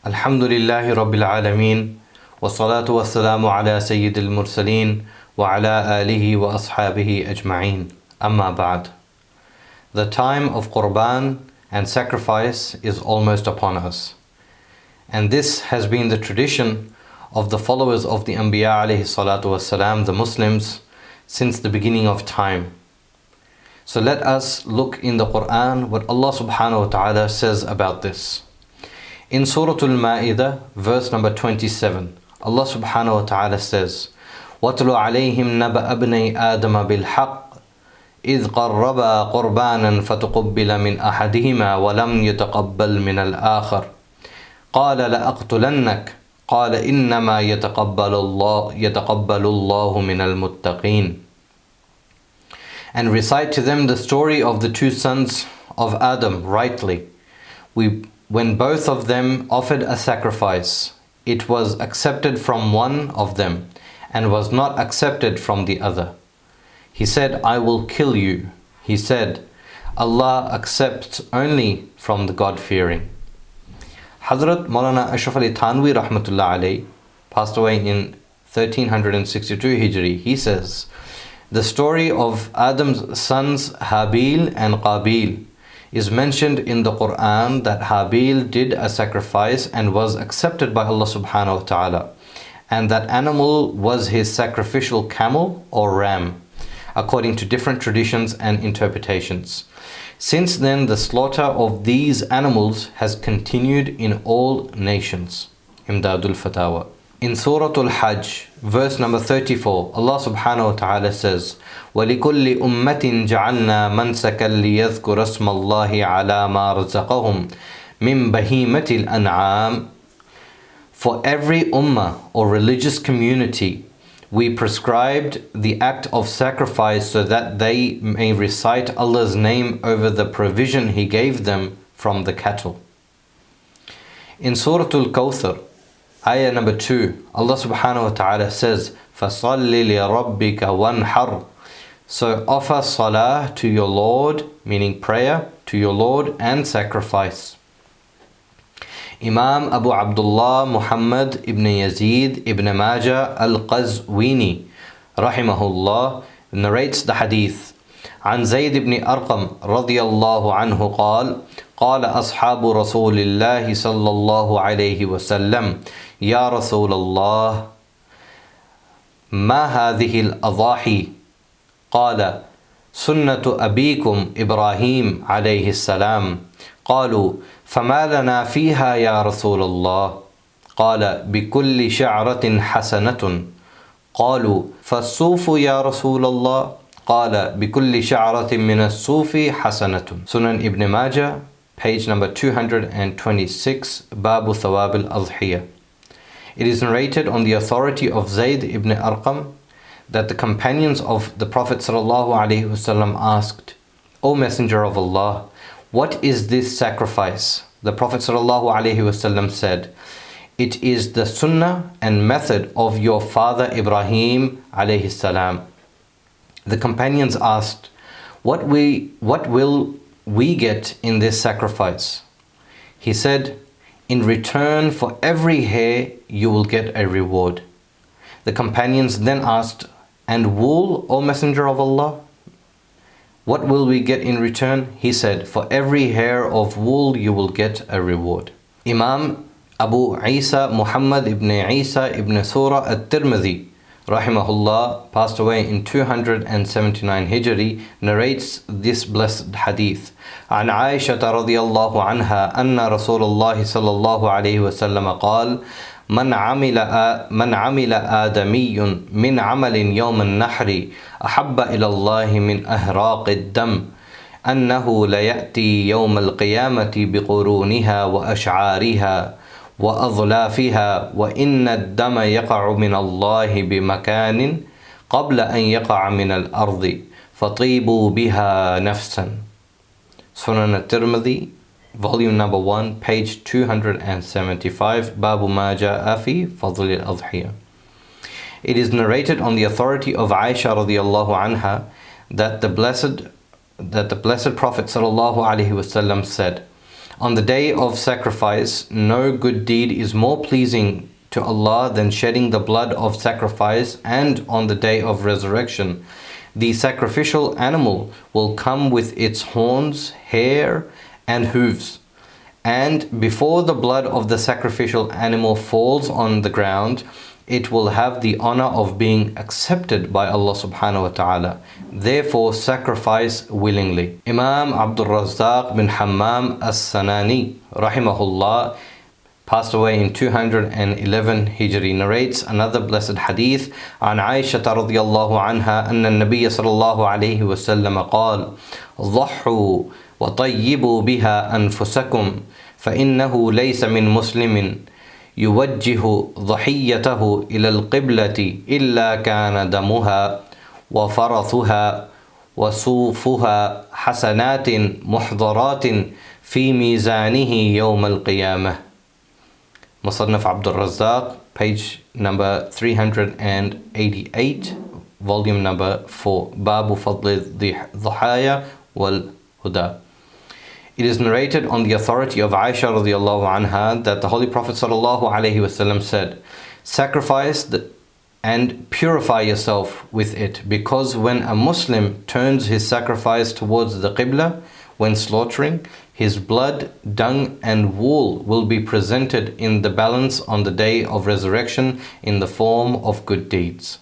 Alhamdulillahi Rabbil Alameen. Wassalatu wassalamu ala Sayyidil Mursaleen wa ala alihi wa ashabihi ajma'een. Amma ba'd. The time of Qurban and sacrifice is almost upon us. And this has been the tradition of the followers of the Anbiya alayhi salatu wassalam, the Muslims, since the beginning of time. So let us look in the Quran what Allah subhanahu wa ta'ala says about this. In Surah Al-Ma'idah, verse number 27, Allah subhanahu wa ta'ala says, وَاتْلُ عَلَيْهِمْ نَبَأَ ابْنَيْ آدَمَ بِالْحَقِّ إِذْ قَرَّبَا قُرْبَانًا فَتُقُبِّلَ مِنْ أَحَدِهِمَا وَلَمْ يَتَقَبَّلْ مِنَ الْآخَرِ قَالَ لَأَقْتُلَنَّكَ قَالَ إِنَّمَا يَتَقَبَّلُ اللَّهُ مِنَ الْمُتَّقِينَ. And recite to them the story of the two sons of Adam rightly. When both of them offered a sacrifice, it was accepted from one of them and was not accepted from the other. He said, I will kill you. He said, Allah accepts only from the God-fearing. Hazrat Mawlana Ashraf Ali Thanwi rahmatullah alayhi passed away in 1362 Hijri. He says, the story of Adam's sons Habil and Qabil is mentioned in the Quran that Habil did a sacrifice and was accepted by Allah subhanahu wa ta'ala, and that animal was his sacrificial camel or ram, according to different traditions and interpretations. Since then, the slaughter of these animals has continued in all nations. Imdadul Fatawa. In Surah Al-Hajj, verse number 34, Allah subhanahu wa ta'ala says, وَلِكُلِّ أُمَّةٍ جَعَلْنَا مَنْسَكًا لِيَذْكُرَ اسْمَ اللَّهِ عَلَى مَا رَزَقَهُمْ مِنْ بَهِيمَةِ الْأَنْعَامِ. For every ummah or religious community, we prescribed the act of sacrifice so that they may recite Allah's name over the provision He gave them from the cattle. In Surah Al-Kawthar, ayah number 2, Allah subhanahu wa ta'ala says, فَصَلِّ لِرَبِّكَ وَانْحَرْ. So offer salah to your Lord, meaning prayer to your Lord, and sacrifice. Imam Abu Abdullah Muhammad ibn Yazid ibn Majah al-Qazwini rahimahullah narrates the hadith. عن زيد بن أرقم رضي الله عنه قال قال أصحاب رسول الله صلى الله عليه وسلم يا رسول الله ما هذه الأضاحي قال سنة أبيكم إبراهيم عليه السلام قالوا فما لنا فيها يا رسول الله قال بكل شعرة حسنة قالوا فالصوف يا رسول الله قال بكل شعرة من الصوف حسنة. Sunan Ibn Majah, page number 226, Babu Thawab al-Adhiyah. It is narrated on the authority of Zayd ibn Arqam that the companions of the Prophet ﷺ asked, O Messenger of Allah, what is this sacrifice? The Prophet ﷺ said, it is the sunnah and method of your father Ibrahim alayhi salam. The companions asked, what will we get in this sacrifice? He said, in return for every hair you will get a reward. The companions then asked, and wool, O Messenger of Allah? What will we get in return? He said, for every hair of wool you will get a reward. Imam Abu Isa Muhammad ibn Isa ibn Surah at-Tirmidhi rahimahullah passed away in 279 Hijri narrates this blessed hadith. عن عائشة رضي الله عنها أن رسول الله صلى الله عليه وسلم قال من عمل آدمي من عمل يوم النحر أحب إلى الله من أهراق الدم أنه ليأتي يوم القيامة بقرونها وأشعارها وأظلافها وإن الدم يقع من الله بمكان قبل أن يقع من الأرض فطيبوا بها نفسا. Sunan at-Tirmidhi, volume number 1, page 275, Babu ma ja'a fi fadl al-adhiyah. It is narrated on the authority of Aisha radiyallahu anha that the blessed Prophet sallallahu alaihi wasallam said, On the day of sacrifice, no good deed is more pleasing to Allah than shedding the blood of sacrifice, and on the day of resurrection, the sacrificial animal will come with its horns, hair, and hooves. And before the blood of the sacrificial animal falls on the ground, it will have the honor of being accepted by Allah subhanahu wa ta'ala. Therefore, sacrifice willingly. Imam Abdul Razzaq bin Hammam as-Sanani, rahimahullah, passed away in 211 Hijri, narrates another blessed hadith عن عائشة رضي الله عنها أن النبي صلى الله عليه وسلم قال ضحوا وطيبوا بها أنفسكم فإنه ليس من مسلم يوجه ضحيته إلى القبلة إلا كان دمها وفرثها وصوفها حسنات محضرات في ميزانه يوم القيامة. Musannaf Abdul Razzaq, page number 388, volume number 4, Babu Fadl Dhahaya wal Huda. It is narrated on the authority of Aisha radiallahu anha that the Holy Prophet sallallahu alaihi wasallam said, sacrifice and purify yourself with it, because when a Muslim turns his sacrifice towards the Qibla when slaughtering, his blood, dung and wool will be presented in the balance on the day of resurrection in the form of good deeds.